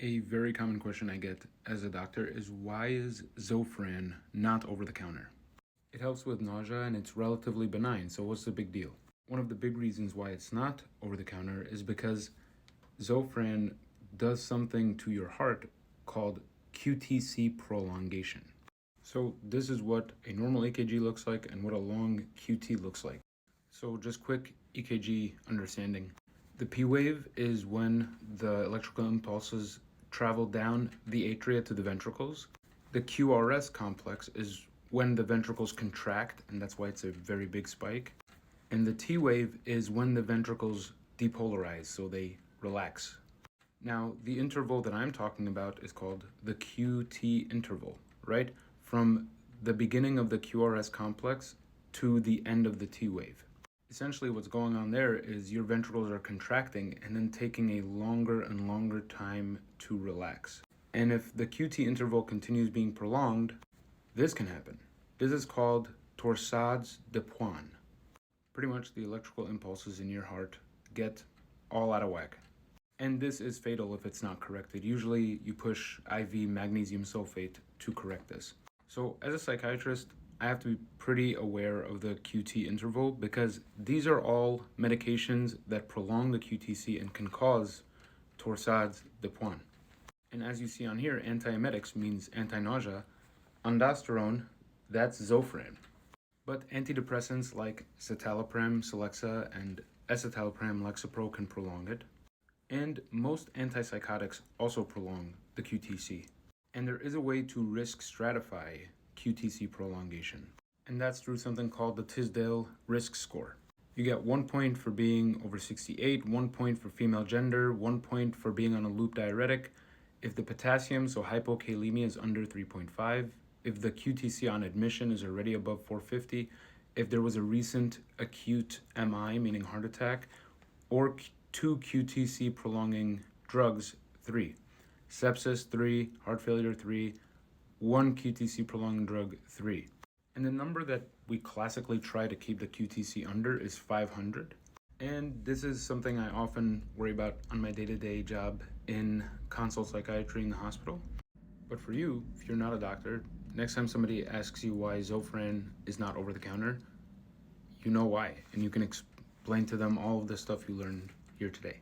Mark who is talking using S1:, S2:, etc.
S1: A very common question I get as a doctor is, why is zofran not over the counter? It helps with nausea and it's relatively benign, so what's the big deal? One of the big reasons why it's not over the counter is because zofran does something to your heart called QTC prolongation. So this is what a normal EKG looks like and what a long QT looks like. So just quick EKG understanding. The P wave is when the electrical impulses travel down the atria to the ventricles. The QRS complex is when the ventricles contract, and that's why it's a very big spike. And the T wave is when the ventricles depolarize, so they relax. Now, the interval that I'm talking about is called the QT interval, right? From the beginning of the QRS complex to the end of the T wave. Essentially, what's going on there is your ventricles are contracting and then taking a longer and longer time to relax. And if the QT interval continues being prolonged, this can happen. This is called torsades de pointes. Pretty much the electrical impulses in your heart get all out of whack. And this is fatal if it's not corrected. Usually you push IV magnesium sulfate to correct this. So as a psychiatrist, I have to be pretty aware of the QT interval because these are all medications that prolong the QTC and can cause torsades de pointes. And as you see on here, antiemetics means anti-nausea. Aldosterone, that's zofran. But antidepressants like citalopram, Celexa, and escitalopram, Lexapro can prolong it. And most antipsychotics also prolong the QTC. And there is a way to risk stratify QTC prolongation, and that's through something called the Tisdale risk score. You get 1 point for being over 68, 1 point for female gender, 1 point for being on a loop diuretic, if the potassium, so hypokalemia, is under 3.5, if the QTC on admission is already above 450, if there was a recent acute MI, meaning heart attack, or 2 QTC prolonging drugs, 3. Sepsis, 3, heart failure, 3, 1 QTC prolonging drug, 3. And the number that we classically try to keep the QTC under is 500. And this is something I often worry about on my day-to-day job in consult psychiatry in the hospital. But for you, if you're not a doctor, next time somebody asks you why zofran is not over the counter, you know why, and you can explain to them all of the stuff you learned here today.